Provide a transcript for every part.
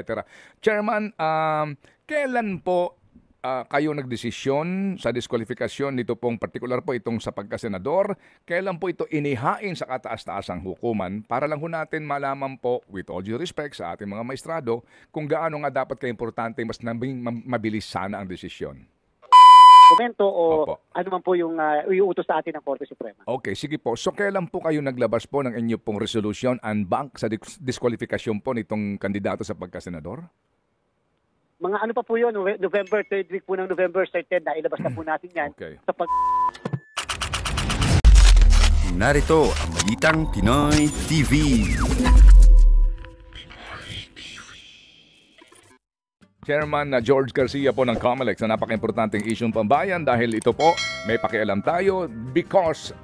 etc. Chairman, kailan po kayo nagdesisyon sa diskwalifikasyon nito pong partikular po itong sa pagkasenador? Kailan po ito inihain sa kataas-taasang hukuman para lang ho natin malaman po, with all due respect sa ating mga maestrado, kung gaano nga dapat kaimportante mas mabilis sana ang desisyon? Komento o Opo. ano man po yung iuutos sa atin ng Korte Suprema. Okay, sige po. So kailan po kayo naglabas po ng inyo pong resolution and bank sa diskwalifikasyon po nitong kandidato sa pagkasenador? Mga ano pa po yun, November, third week po ng November, Sir Ted, na ilabas na po natin yan. Okay. Sa Narito ang Balitang Pinoy TV. Chairman George Garcia po ng COMELEC sa napaka-importanteng isyong pambayan dahil ito po may pakialam tayo because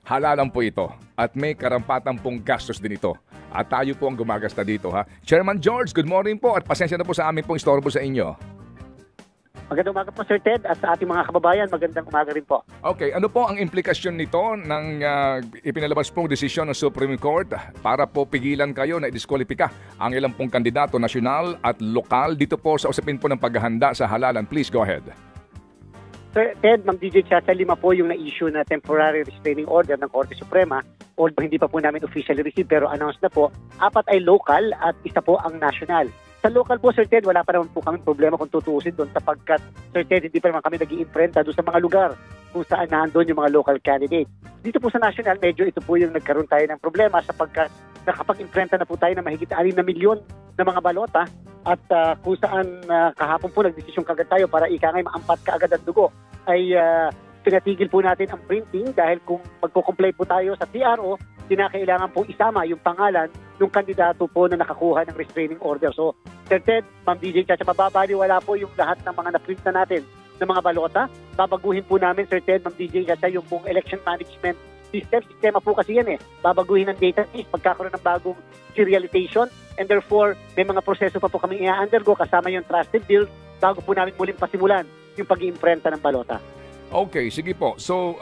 halalan po ito at may karampatan pong gastos din ito. At tayo po ang gumagasta dito, ha. Chairman George, good morning po at pasensya na po sa amin pong istorbo sa inyo. Magandang umaga po, Sir Ted, at sa ating mga kababayan, magandang umaga rin po. Okay, ano po ang implikasyon nito ng ipinalabas pong desisyon ng Supreme Court para po pigilan kayo na idiskwalipika ang ilang pong kandidato nasyonal at lokal dito po sa usapin po ng paghahanda sa halalan? Please go ahead. Sir Ted, Ma'am DJ Chacha, 5 po yung na-issue na temporary restraining order ng Korte Suprema. Although hindi pa po namin officially received pero announced na po, 4 ay local at 1 po ang national. Sa local po, Sir Ted, wala pa naman po kami problema kung tutuusin doon sapagkat, Sir Ted, hindi pa naman kami nag-iimprenta doon sa mga lugar kung saan nandun yung mga local candidates. Dito po sa national, medyo ito po yung nagkaroon tayo ng problema sapagkat nakapag-imprenta na po tayo ng mahigit 6 na milyon na mga balota at kung saan kahapon po nagdesisyon kagad tayo para ikangay maampat kaagad ang dugo ay pinatigil po natin ang printing dahil kung magko-comply po tayo sa TRO, kinakailangan po isama yung pangalan ng kandidato po na nakakuha ng restraining order. So, Sir Ted, Ma'am DJ Chacha, mababaliwala po yung lahat ng mga na-print na natin ng mga balota. Babaguhin po namin, Sir Ted, Ma'am DJ Chacha, yung pong election management system. Sistema po kasi yan Babaguhin ang database, pagkakaroon ng bagong serialization, and therefore, may mga proseso pa po kami i-undergo kasama yung trusted build bago po namin muling pasimulan yung pag-iimprenta ng balota. Okay, sige po. So,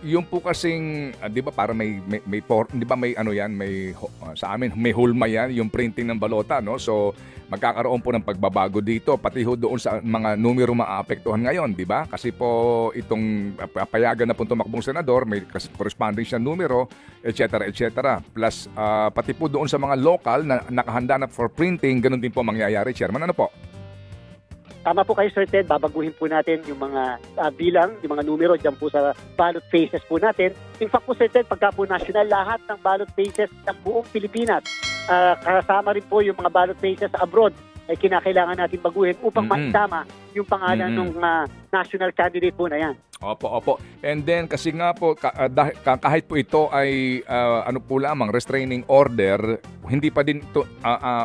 yung po kasing, 'di ba, para may 'di ba may ano 'yan, may sa amin may hulma 'yan, yung printing ng balota, no? So, magkakaroon po ng pagbabago dito pati ho doon sa mga numero maaapektuhan ngayon, 'di ba? Kasi po itong payagan na po tumakbong senador, may corresponding siya numero, etc., etc. Plus pati po doon sa mga local na nakahanda na for printing, ganun din po mangyayari, Chairman. Ano po? Tama po kayo, Sir Ted. Babaguhin po natin yung mga bilang, yung mga numero dyan po sa ballot phases po natin. In fact po, Sir Ted, pagka po national, lahat ng ballot phases ng buong Pilipinas, kasama rin po yung mga ballot phases abroad, ay kinakailangan natin baguhin upang maisama yung pangalan ng national candidate po na yan. Opo. And then kasi nga po kahit po ito ay ano po lamang restraining order, hindi pa din to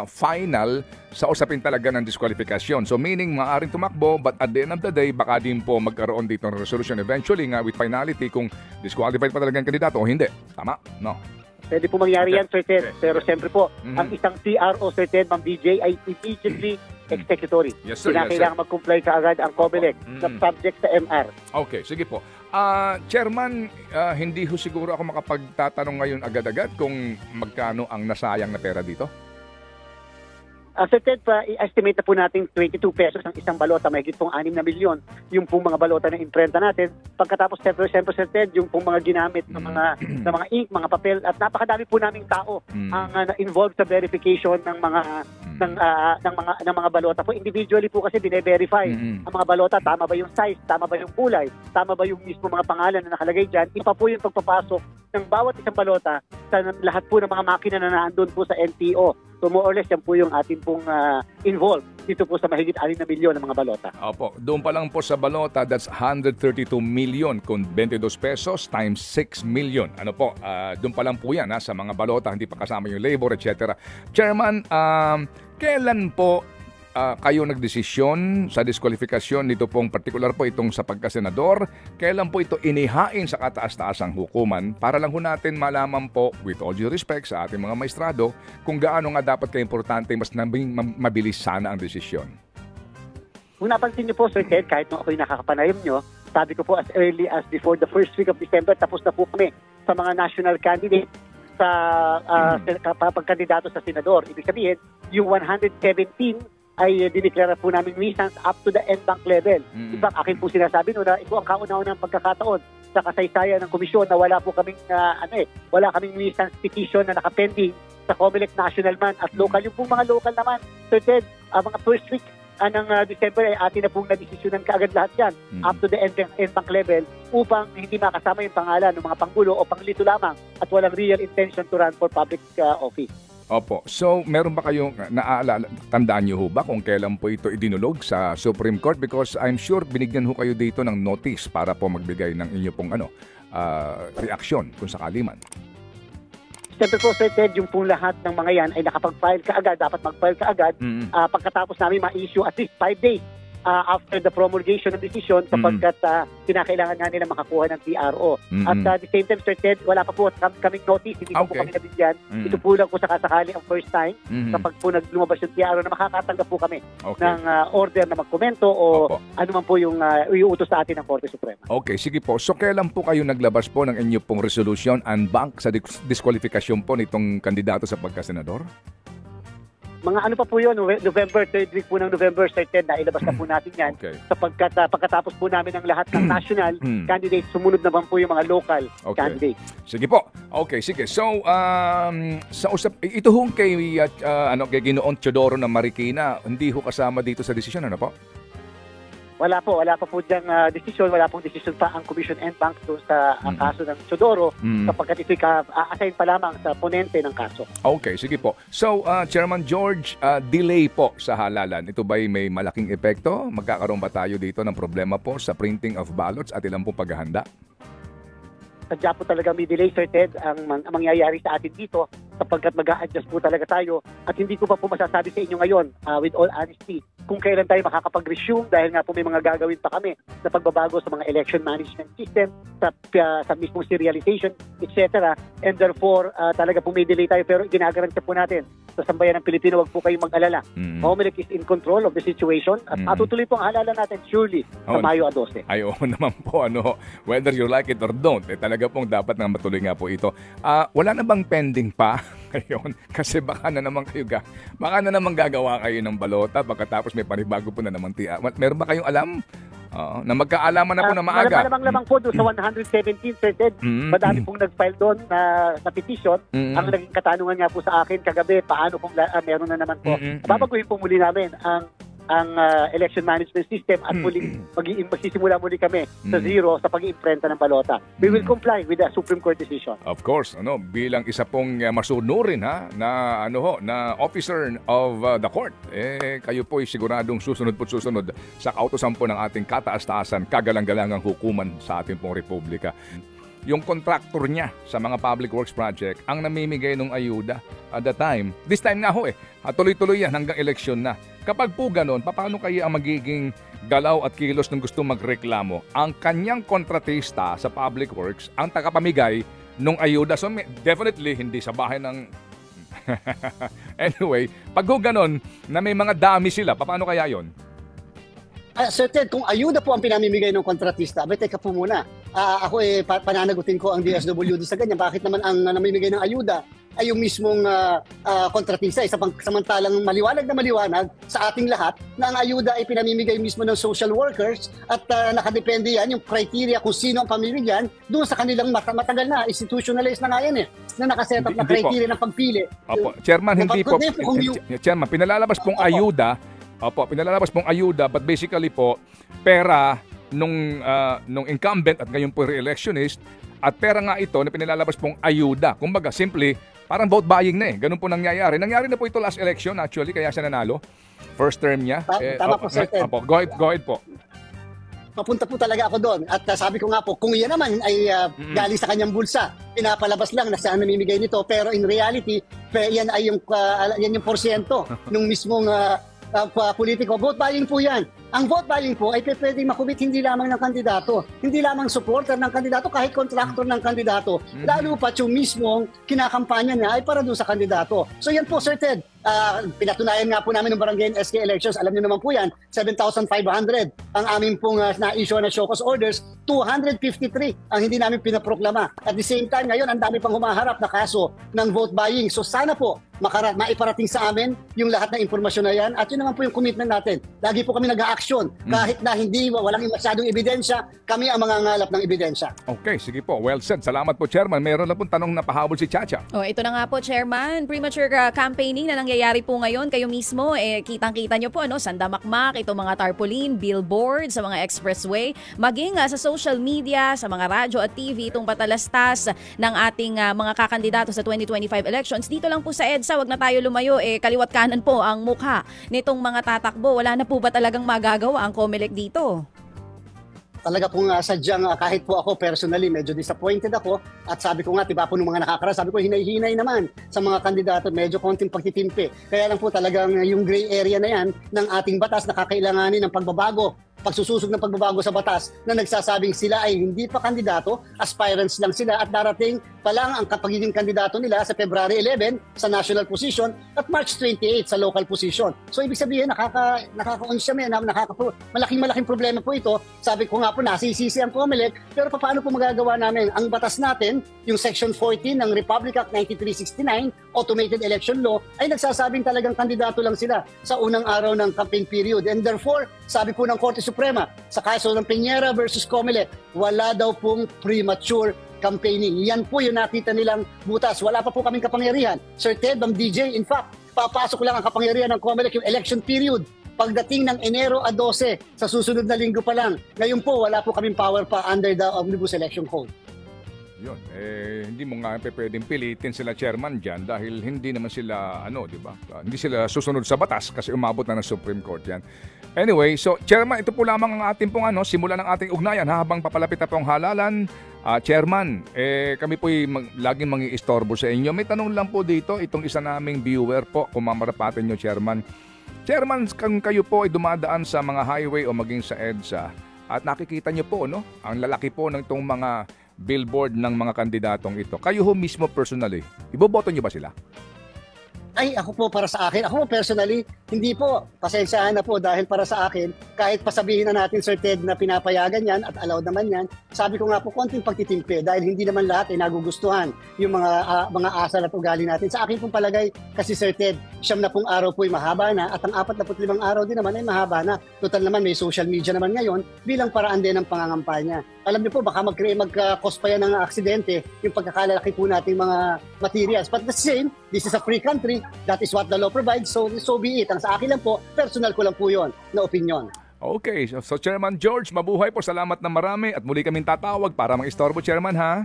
final sa usapin talaga ng disqualification. So meaning maaaring tumakbo but at the end of the day baka din po magkaroon dito ng resolution eventually nga with finality kung disqualified pa talaga ang kandidato o hindi. Tama? No. Pwede po mangyari yan, Sir Ted. Okay. Pero siyempre po, ang isang TRO, Sir Ted, Ma'am DJ, ay immediately executory. Yes, sir. Kinakailangan mag-comply kaagad ang COMELEC na subject sa MR. Okay, sige po. Chairman, hindi ho siguro ako makapagtatanong ngayon agad-agad kung magkano ang nasayang na pera dito? Sir Ted, i-estimate na po natin 22 pesos ang isang balota, mahigit pong 6 na milyon yung pong mga balota na imprenta natin. Pagkatapos, siyempre, Sir Ted, yung pong mga ginamit ng mga ink, mga papel, at napakadami po naming tao ang involved sa verification ng mga ng mga balota po. Individually po kasi bine-verify ang mga balota, tama ba yung size, tama ba yung kulay, tama ba yung mismo mga pangalan na nakalagay dyan. Ipa po yung pagpapasok ng bawat isang balota sa lahat po ng mga makina na naandun po sa NTO. So more or less, yan po yung ating pong involved dito po sa mahigit 6 na milyon ng mga balota. Opo, doon pa lang po sa balota, that's 132 million kung 22 pesos times 6 million. Ano po, doon pa lang po yan sa mga balota, hindi pa kasama yung labor, etc. Chairman, kailan po kayo nagdesisyon sa diskwalifikasyon nito pong partikular po itong sa pagkasenador? Kailan po ito inihain sa kataas-taasang hukuman para lang ho natin malaman po, with all due respect sa ating mga maestrado, kung gaano nga dapat kaimportante mas mabilis sana ang desisyon? Kung napansin niyo po, Sir Ted, kahit nung ako'y nakakapanayam niyo, sabi ko po as early as before the first week of December, tapos na po kami sa mga national candidates sa pagkandidato sa senador. Ibig sabihin, yung 117 ay dineklara po namin nuisance up to the NBank level. In fact, akin po sinasabi na ito ang kauna-unang pagkakataon sa kasaysayan ng komisyon na wala po kaming wala kaming nuisance petition na nakapending sa COMELEC national man at local. Yung pong mga local naman, Sir Ted, mga first week ng December ay atin na pong nadesisyonan kaagad lahat yan up to the NBank level upang hindi makasama yung pangalan ng mga panggulo o panglito lamang at walang real intention to run for public office. Opo. So, meron ba kayong naaalala, tandaan niyo ho ba kung kailan po ito idinulog sa Supreme Court? Because I'm sure binigyan ho kayo dito ng notice para po magbigay ng inyo pong reaksyon kung sakali man. Siyempre po, Sir Ted, yung pong lahat ng mga yan ay nakapag-file kaagad, dapat mag-file kaagad pagkatapos namin ma-issue at least 5 days after the promulgation ng decision sapagkat kinakailangan nga nila makakuha ng TRO. At the same time, Sir Ted, wala pa po kaming notice, hindi po kami nabigyan. Ito po lang po sakasakali ang first time kapag po lumabas yung TRO na makakatanggap po kami ng order na magkomento o ano man po yung iuutos sa atin ng Korte Suprema. Okay, sige po. So kailan po kayo naglabas po ng inyo pong resolution and bank sa disqualification po nitong kandidato sa pagkasenador? Mga ano pa po yun, November, 3rd week po ng November, Sir Ted, nailabas na po natin yan. Sapagkat pagkatapos po namin ng lahat ng national candidates, sumunod naman po yung mga local candidates. Sige po. Okay, sige. So, ito hong kay Ginoong Teodoro ng Marikina, hindi ho kasama dito sa desisyon, ano po? Wala pa po diyang desisyon, wala pong desisyon pa ang Commission and Bank doon sa kaso ng Teodoro sapagkat ito'y assign pa lamang sa ponente ng kaso. Okay, sige po. So, Chairman George, delay po sa halalan. Ito ba'y may malaking epekto? Magkakaroon ba tayo dito ng problema po sa printing of ballots at ilang po paghahanda? Sadya po talaga may delay, Sir Ted, ang mangyayari sa atin dito sapagkat mag-a-adjust po talaga tayo at hindi ko pa po masasabi sa inyo ngayon with all honesty kung kailan tayo makakapag-resume dahil nga po may mga gagawin pa kami na pagbabago sa mga election management system, sa mismong serialization, etc. And therefore, talaga po may delay tayo pero ginagaranti po natin sa sambayan ng Pilipino, wag po kayong mag-alala. COMELEC is in control of the situation at matutuloy po ang halalan natin surely sa Mayo 12. Ay, oo naman po, whether you like it or don't, talaga pong dapat na matuloy nga po ito. Wala na bang pending pa ngayon? Kasi baka na naman gagawa kayo ng balota pagkatapos may panibago po na naman meron ba kayong alam? Na magkaalaman na po na maaga. Lamang po doon sa 117, Sir Ted. Madami pong nag-file doon na petition. Ang naging katanungan nga po sa akin kagabi, paano kung meron na naman po. Babaguhin po muli namin ang election management system at magsisimula muli kami sa zero sa pag-iimprenta ng balota. We will comply with the Supreme Court decision. Of course, bilang isa pong masunurin na officer of the court, kayo po ay siguradong susunod sa kautosan po ng ating kataas-taasan, kagalang-galangang hukuman sa ating pong republika. Yung contractor niya sa mga public works project ang namimigay ng ayuda at the time. This time nga tuloy-tuloy yan hanggang eleksyon na. Kapag po ganon, paano kaya ang magiging galaw at kilos ng gusto magreklamo? Ang kanyang kontratista sa public works ang tagapamigay ng ayuda. So definitely hindi sa bahay ng... Anyway, pag ganon na may mga dami sila, paano kaya yon? Sir Ted, kung ayuda po ang pinamimigay ng kontratista, teka po muna. Ako pananagutin ko ang DSWD sa ganyan. Bakit naman ang namimigay ng ayuda ay yung mismong kontratista? Samantalang maliwanag sa ating lahat na ang ayuda ay pinamimigay mismo ng social workers at nakadepende yan, yung criteria kung sino ang pamimigyan, doon sa kanilang matagal na, institutionalized na nga yan na nakaset up na criteria ng pagpili. Opo, Chairman, hindi po. Chairman, pinalalabas pong ayuda. Opo, pinalalabas pong ayuda but basically po, pera nung incumbent at ngayon po re-electionist at pera nga ito na pinalalabas pong ayuda. Kumbaga, simply, parang vote buying na Ganun po nangyayari. Nangyari na po ito last election actually, kaya siya nanalo. First term niya. Tama po, Sir Ted. Opo, go ahead po. Papunta po talaga ako doon. At sabi ko nga po, kung iyan naman ay galing sa kanyang bulsa, pinapalabas lang na saan namimigay nito. Pero in reality, yan ay yung porsyento nung mismong politiko. Vote buying po yan. Ang vote buying po ay pwedeng makumit hindi lamang ng kandidato, hindi lamang supporter ng kandidato, kahit contractor ng kandidato. Lalo pa yung mismong kinakampanya niya ay para doon sa kandidato. So yan po, Sir Ted, Pinatunayan nga po namin ng Barangay and SK elections, alam niyo naman po yan, 7,500 ang aming pong na-issue na show cause orders, 253 ang hindi namin pinaproklama. At the same time, ngayon, ang dami pang humaharap na kaso ng vote buying. So sana po, maiparating sa amin yung lahat ng impormasyon na yan. At yun naman po yung commitment natin. Lagi po kami nag-a-action. Kahit na walang masyadong ebidensya, kami ang mga ngalap ng ebidensya. Okay, sige po. Well said. Salamat po, Chairman. Meron na pong tanong na pahabol si Chacha. Ito na nga po, Chairman. Premature campaigning na nangyayari po ngayon. Kayo mismo, kitang-kita nyo po, sandamakmak, itong mga tarpaulin, billboard sa mga expressway, maging sa social media, sa mga radyo at TV, itong patalastas ng ating mga kakandidato sa 2025 elections. Dito lang po sa EDSA, wag na tayo lumayo, kaliwat kanan po ang mukha nitong mga tatakbo. Wala na po ba talagang magagawa ang COMELEC dito? Talaga pong sadyang kahit po ako personally medyo disappointed ako at sabi ko nga, diba po nung mga nakakaraan, sabi ko hinay-hinay naman sa mga kandidato, medyo konting pagtitimpi. Kaya lang po talagang yung gray area na yan ng ating batas nakakailanganin ng pagbabago, pagsususog ng pagbabago sa batas na nagsasabing sila ay hindi pa kandidato, aspirants lang sila at darating pa lang ang pagiging kandidato nila sa February 11 sa national position at March 28 sa local position. So ibig sabihin malaking problema po ito. Sabi ko nga po nasisisi ang COMELEC, pero paano po magagawa namin ang batas natin, yung Section 14 ng Republic Act 9369 Automated Election Law ay nagsasabing talagang kandidato lang sila sa unang araw ng campaign period, and therefore sabi po ng Korte Suprema sa kaso ng Piñera versus COMELEC, wala daw pong premature campaigning. Yan po yung nakita nilang butas. Wala pa po kaming kapangyarihan. Sir Ted, Ma'am DJ, in fact, papasok lang ang kapangyarihan ng COMELEC yung election period pagdating ng Enero 12 sa susunod na linggo pa lang. Ngayon po, wala po kaming power pa under the Omnibus Election Code. Yun, hindi mo nga pwedeng pilitin sila, Chairman, dyan dahil hindi naman sila, di ba? Hindi sila susunod sa batas kasi umabot na ng Supreme Court yan. Anyway, so Chairman, ito po lamang ang ating pong simula ng ating ugnayan habang papalapit na pong halalan. Chairman, kami po'y laging mangi-istorbo sa inyo. May tanong lang po dito, itong isa naming viewer po, kung mamarapatin nyo, Chairman. Chairman, kung kayo po ay dumadaan sa mga highway o maging sa EDSA at nakikita nyo po, ang lalaki po ng itong mga billboard ng mga kandidatong ito, kayo ho mismo personally, iboboto nyo ba sila? Ay, ako po para sa akin, ako po personally, hindi po, pasensyahan na po dahil para sa akin, kahit pasabihin na natin Sir Ted na pinapayagan yan at allowed naman yan, sabi ko nga po konting pagtitimpi dahil hindi naman lahat ay nagugustuhan yung mga asal at ugali natin. Sa akin pong palagay, kasi Sir Ted, 9 araw po ay mahaba na at ang 45 araw din naman ay mahaba na. Total naman may social media naman ngayon bilang paraan din ng pangangampanya. Alam niyo po, baka mag-cause pa yan ng aksidente yung pagkakalalaki po nating mga materials. But the same, this is a free country. That is what the law provides. So be it. Ang sa akin lang po, personal ko lang po yon na opinion. Okay. So Chairman George, mabuhay po. Salamat na marami at muli kaming tatawag para mag-istorbo, Chairman, ha?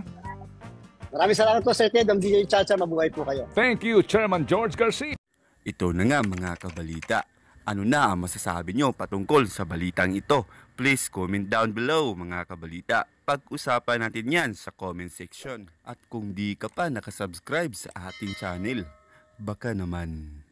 Maraming salamat po, Sir Ted. Ang DJ Chacha, mabuhay po kayo. Thank you, Chairman George Garcia. Ito na nga mga kabalita. Ano na ang masasabi nyo patungkol sa balitang ito? Please comment down below mga kabalita. Pag-usapan natin yan sa comment section. At kung di ka pa nakasubscribe sa ating channel, baka naman